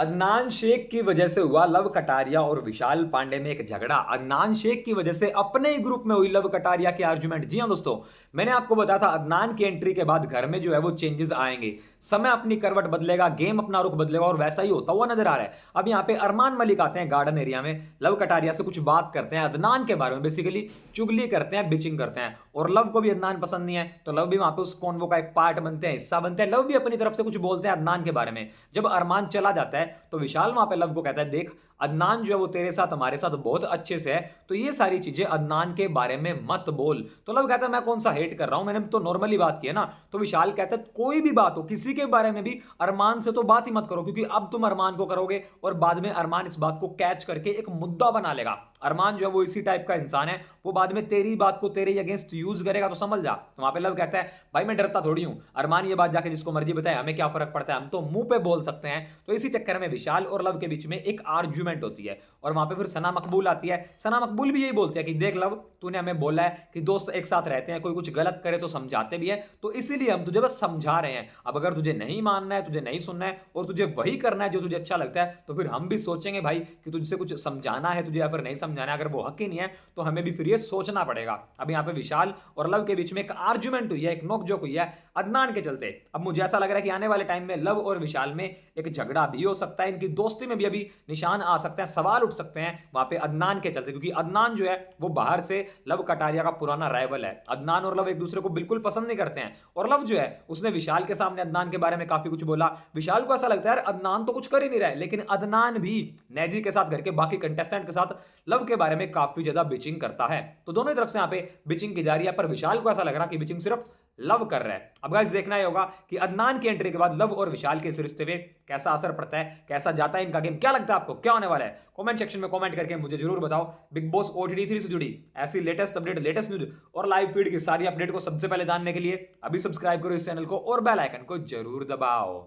अदनान शेख की वजह से हुआ लव कटारिया और विशाल पांडे में एक झगड़ा। अदनान शेख की वजह से अपने ही ग्रुप में हुई लव कटारिया की आर्गुमेंट। जी हां दोस्तों, मैंने आपको बताया था अदनान की एंट्री के बाद घर में जो है वो चेंजेस आएंगे, समय अपनी करवट बदलेगा, गेम अपना रुख बदलेगा और वैसा ही होता हुआ नजर आ रहा है। अब यहाँ पे अरमान मलिक आते हैं गार्डन एरिया में, लव कटारिया से कुछ बात करते हैं अदनान के बारे में, बेसिकली चुगली करते हैं, बिचिंग करते हैं और लव को भी अदनान पसंद नहीं है तो लव भी वहां पे उस कॉन्वो का एक पार्ट बनते हैं, हिस्सा बनते हैं। लव भी अपनी तरफ से कुछ बोलते हैं अदनान के बारे में। जब अरमान चला जाता है तो विशाल वहां पे लव को कहता है, देख अदनान जो है वो तेरे साथ हमारे साथ बहुत अच्छे से है, तो ये सारी चीजें अदनान के बारे में मत बोल। तो लव कहता है मैं कौन सा हेट कर रहा हूं, मैंने तो नॉर्मली बात की है ना। तो विशाल कहता है कोई भी बात हो, किसी के बारे में भी, अरमान से तो बात ही मत करो, क्योंकि अब तुम अरमान को करोगे और बाद में अरमान इस बात को कैच करके एक मुद्दा बना लेगा। अरमान जो है वो इसी टाइप का इंसान है, वो बाद में तेरी बात को तेरे अगेंस्ट यूज करेगा, तो समझ जा। तो वहां पे लव कहता है भाई मैं डरता थोड़ी हूं, अरमान ये बात जाके जिसको मर्जी बताए, हमें क्या फर्क पड़ता है, हम तो मुंह पे बोल सकते हैं। तो इसी चक्कर में विशाल और लव के बीच में एक आर्ग्यूमेंट होती है और वहां पे फिर सना मकबूल आती है। सना मकबूल भी यही बोलती है कि देख लव, तूने हमें बोला है कि दोस्त एक साथ रहते हैं, कोई कुछ गलत करे तो समझाते भी है, तो इसीलिए हम तुझे बस समझा रहे हैं। अब अगर तुझे नहीं मानना है, तुझे नहीं सुनना है और तुझे वही करना है जो तुझे अच्छा लगता है, तो फिर हम भी सोचेंगे भाई कि तुझसे कुछ समझाना है तुझे या फिर नहीं समझाना है। अगर वो हक ही नहीं है तो हमें भी फिर ये सोचना पड़ेगा। अब यहाँ पे विशाल और लव के बीच में एक आर्ग्यूमेंट हुई है, एक नोकझोंक हुई है अदनान के चलते। अब मुझे ऐसा लग रहा है कि आने वाले टाइम में लव और विशाल में एक झगड़ा भी हो सकता है, इनकी दोस्ती में भी अभी निशान आ सकते हैं, सवाल उठ सकते हैं वहां पे अदनान के चलते, क्योंकि अदनान जो है वो बाहर से लव कटारिया का पुराना राइवल है। अदनान और लव एक दूसरे को बिल्कुल पसंद नहीं करते हैं और लव जो है उसने विशाल के सामने अदनान के बारे में काफी कुछ बोला। विशाल को ऐसा लगता है यार अदनान तो कुछ कर ही नहीं रहा है, लेकिन अदनान भी नैजी के साथ, घर के बाकी कंटेस्टेंट के साथ लव के बारे में काफी ज्यादा बिचिंग करता है। तो दोनों तरफ से यहाँ पे बिचिंग की जा रही है, पर विशाल को ऐसा लग रहा है कि बिचिंग सिर्फ लव कर रहा है। अब गाइस देखना ही होगा कि अदनान की एंट्री के बाद लव और विशाल के इस रिश्ते पे कैसा असर पड़ता है, कैसा जाता है इनका गेम। क्या लगता है आपको क्या होने वाला है? कमेंट सेक्शन में कमेंट करके मुझे जरूर बताओ। बिग बॉस ओटीटी 3 से जुड़ी ऐसी लेटेस्ट अपडेट, लेटेस्ट न्यूज और लाइव फीड की सारी अपडेट को सबसे पहले जानने के लिए अभी सब्सक्राइब करो इस चैनल को और बेल आइकन को जरूर दबाओ।